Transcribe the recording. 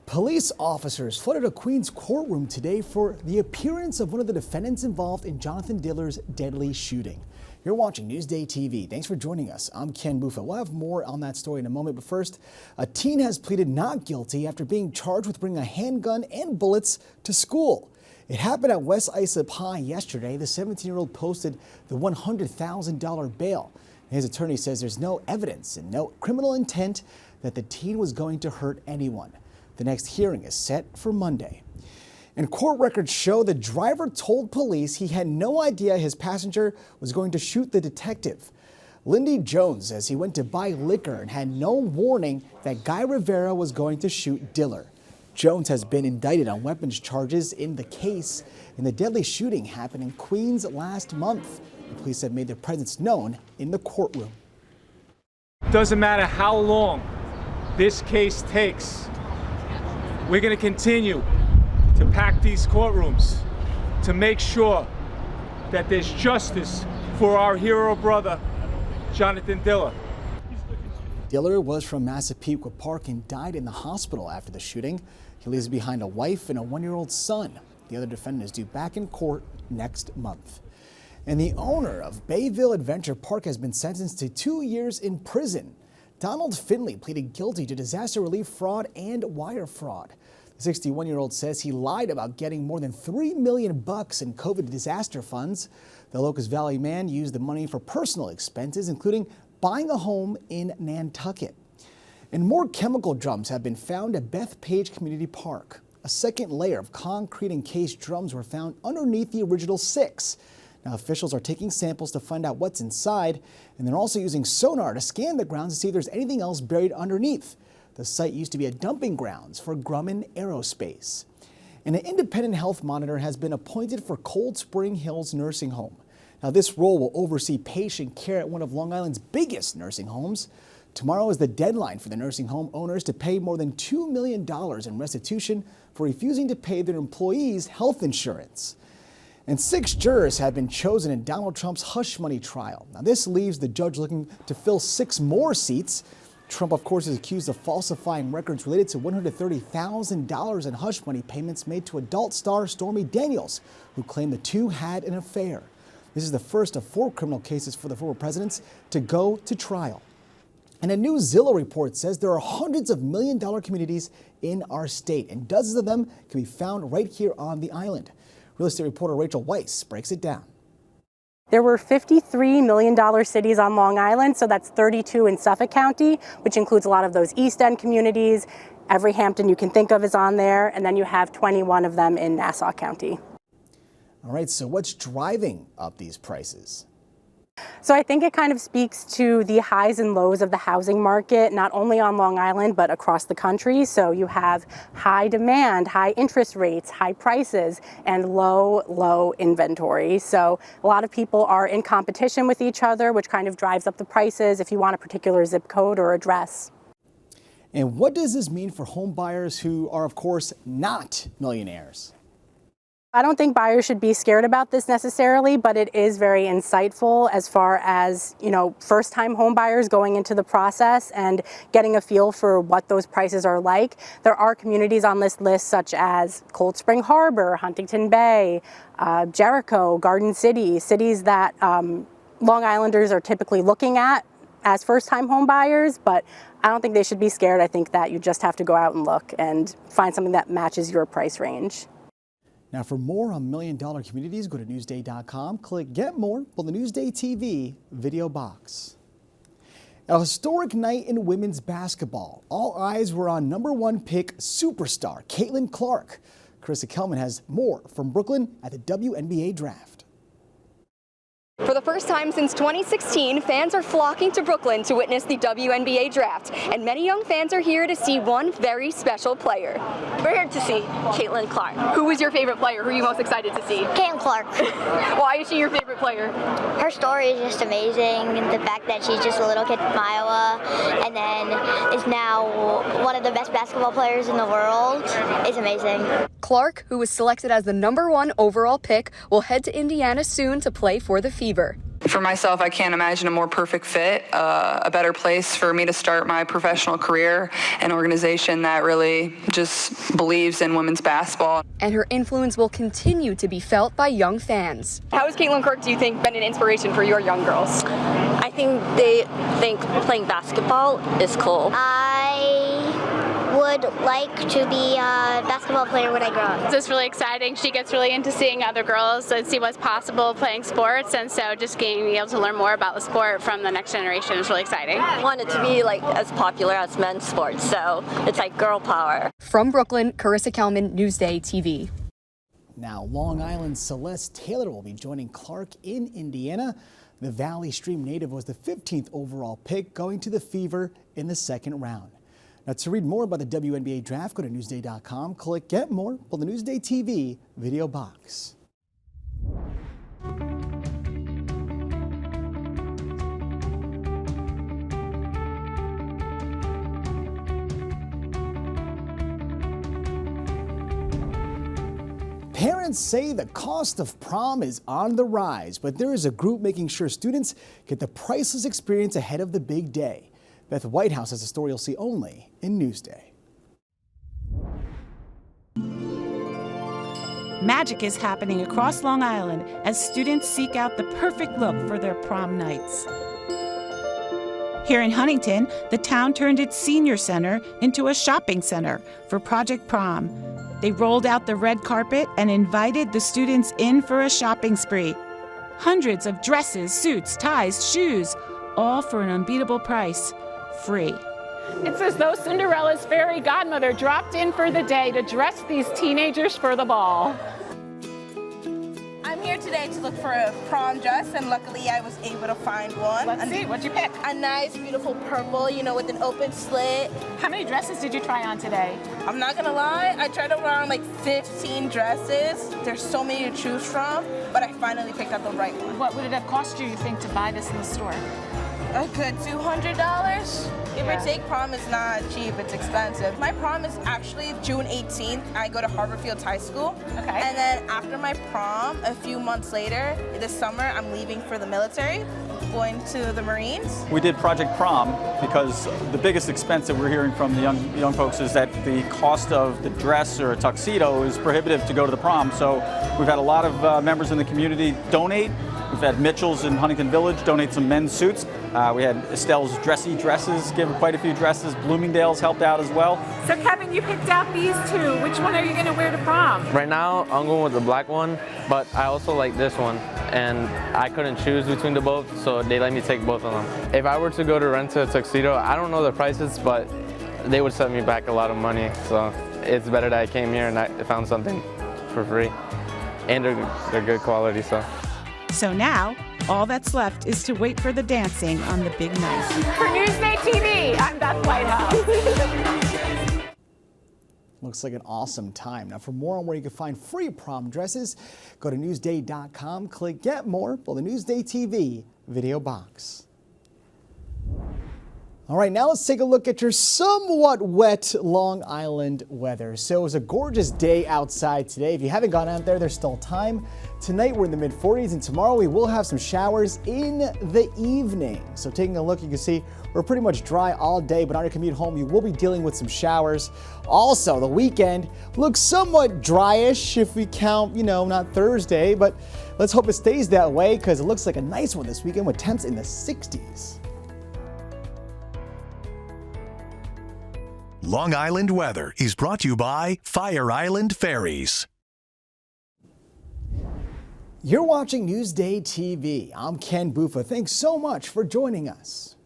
Police officers flooded a Queens courtroom today for the appearance of one of the defendants involved in Jonathan Diller's deadly shooting. You're watching Newsday TV. Thanks for joining us. I'm Ken Buffa. We'll have more on that story in a moment, but first, a teen has pleaded not guilty after being charged with bringing a handgun and bullets to school. It happened at West Islip High yesterday. The 17-year-old posted the $100,000 bail. His attorney says there's no evidence and no criminal intent that the teen was going to hurt anyone. The next hearing is set for Monday. And court records show the driver told police he had no idea his passenger was going to shoot the detective. Lindy Jones says he went to buy liquor and had no warning that Guy Rivera was going to shoot Diller. Jones has been indicted on weapons charges in the case, and the deadly shooting happened in Queens last month. The police have made their presence known in the courtroom. Doesn't matter how long this case takes, we're going to continue to pack these courtrooms to make sure that there's justice for our hero brother, Jonathan Diller. Diller was from Massapequa Park and died in the hospital after the shooting. He leaves behind a wife and a one-year-old son. The other defendant is due back in court next month. And the owner of Bayville Adventure Park has been sentenced to 2 years in prison. Donald Finley pleaded guilty to disaster relief fraud and wire fraud. The 61-year-old says he lied about getting more than $3 million in COVID disaster funds. The Locust Valley man used the money for personal expenses, including buying a home in Nantucket. And more chemical drums have been found at Bethpage Community Park. A second layer of concrete encased drums were found underneath the original 6. Now, officials are taking samples to find out what's inside, and they're also using sonar to scan the grounds to see if there's anything else buried underneath. The site used to be a dumping grounds for Grumman Aerospace. And an independent health monitor has been appointed for Cold Spring Hills Nursing Home. Now, this role will oversee patient care at one of Long Island's biggest nursing homes. Tomorrow is the deadline for the nursing home owners to pay more than $2 million in restitution for refusing to pay their employees health insurance. And 6 jurors have been chosen in Donald Trump's hush money trial. Now, this leaves the judge looking to fill 6 more seats. Trump, of course, is accused of falsifying records related to $130,000 in hush money payments made to adult star Stormy Daniels, who claimed the two had an affair. This is the first of 4 criminal cases for the former presidents to go to trial. And a new Zillow report says there are hundreds of million-dollar communities in our state, and dozens of them can be found right here on the island. Real estate reporter Rachel Weiss breaks it down. There were $53 million cities on Long Island, so that's 32 in Suffolk County, which includes a lot of those East End communities. Every Hampton you can think of is on there, and then you have 21 of them in Nassau County. All right, so what's driving up these prices? So I think it kind of speaks to the highs and lows of the housing market, not only on Long Island, but across the country. So you have high demand, high interest rates, high prices, and low inventory. So a lot of people are in competition with each other, which kind of drives up the prices if you want a particular zip code or address. And what does this mean for home buyers who are, of course, not millionaires? I don't think buyers should be scared about this necessarily, but it is very insightful as far as, first-time home buyers going into the process and getting a feel for what those prices are like. There are communities on this list such as Cold Spring Harbor, Huntington Bay, Jericho, Garden City, cities that Long Islanders are typically looking at as first-time home buyers, but I don't think they should be scared. I think that you just have to go out and look and find something that matches your price range. Now, for more on million-dollar communities, go to Newsday.com, click Get More, pull the Newsday TV video box. A historic night in women's basketball. All eyes were on #1 pick superstar Caitlin Clark. Carissa Kelman has more from Brooklyn at the WNBA Draft. For the first time since 2016, fans are flocking to Brooklyn to witness the WNBA Draft, and many young fans are here to see one very special player. We're here to see Caitlin Clark. Who was your favorite player? Who are you most excited to see? Caitlin Clark. Why is she your favorite player? Her story is just amazing. The fact that she's just a little kid from Iowa and then is now one of the best basketball players in the world is amazing. Clark, who was selected as the #1 overall pick, will head to Indiana soon to play for the Fever. For myself, I can't imagine a more perfect fit, a better place for me to start my professional career, an organization that really just believes in women's basketball. And her influence will continue to be felt by young fans. How has Caitlin Clark, do you think, been an inspiration for your young girls? I think they think playing basketball is cool. I would like to be a basketball player when I grow up. It's really exciting. She gets really into seeing other girls and see what's possible playing sports, and so just being able to learn more about the sport from the next generation is really exciting. I want it to be like as popular as men's sports, so it's like girl power. From Brooklyn, Carissa Kelman, Newsday TV. Now, Long Island's Celeste Taylor will be joining Clark in Indiana. The Valley Stream native was the 15th overall pick, going to the Fever in the second round. Now, to read more about the WNBA draft, go to Newsday.com, click Get More, pull the Newsday TV video box. Parents say the cost of prom is on the rise, but there is a group making sure students get the priceless experience ahead of the big day. Beth Whitehouse has a story you'll see only in Newsday. Magic is happening across Long Island as students seek out the perfect look for their prom nights. Here in Huntington, the town turned its senior center into a shopping center for Project Prom. They rolled out the red carpet and invited the students in for a shopping spree. Hundreds of dresses, suits, ties, shoes, all for an unbeatable price, free. It's as though Cinderella's fairy godmother dropped in for the day to dress these teenagers for the ball. I'm here today to look for a prom dress, and luckily I was able to find one. Let's see, what'd you pick? A nice, beautiful purple, you know, with an open slit. How many dresses did you try on today? I'm not gonna lie, I tried around like 15 dresses. There's so many to choose from, but I finally picked out the right one. What would it have cost you think, to buy this in the store? A good $200. Give or take, prom is not cheap, it's expensive. My prom is actually June 18th. I go to Harborfields High School. Okay. And then after my prom, a few months later, this summer, I'm leaving for the military, going to the Marines. We did Project Prom because the biggest expense that we're hearing from the young folks is that the cost of the dress or a tuxedo is prohibitive to go to the prom. So we've had a lot of members in the community donate. We've had Mitchell's in Huntington Village donate some men's suits. We had Estelle's Dressy Dresses give quite a few dresses. Bloomingdale's helped out as well. So Kevin, you picked out these two. Which one are you gonna wear to prom? Right now, I'm going with the black one, but I also like this one. And I couldn't choose between the both, so they let me take both of them. If I were to go to rent a tuxedo, I don't know the prices, but they would set me back a lot of money. So it's better that I came here and I found something for free. And they're good quality, so. So now, all that's left is to wait for the dancing on the big night. For Newsday TV, I'm Beth Whitehouse. Looks like an awesome time. Now, for more on where you can find free prom dresses, go to Newsday.com, click Get More, pull the Newsday TV video box. All right, now let's take a look at your somewhat wet Long Island weather. So it was a gorgeous day outside today. If you haven't gone out there, there's still time. Tonight we're in the mid-40s, and tomorrow we will have some showers in the evening. So taking a look, you can see we're pretty much dry all day, but on your commute home, you will be dealing with some showers. Also, the weekend looks somewhat dryish if we count, not Thursday, but let's hope it stays that way because it looks like a nice one this weekend with temps in the 60s. Long Island weather is brought to you by Fire Island Ferries. You're watching Newsday TV. I'm Ken Buffa. Thanks so much for joining us.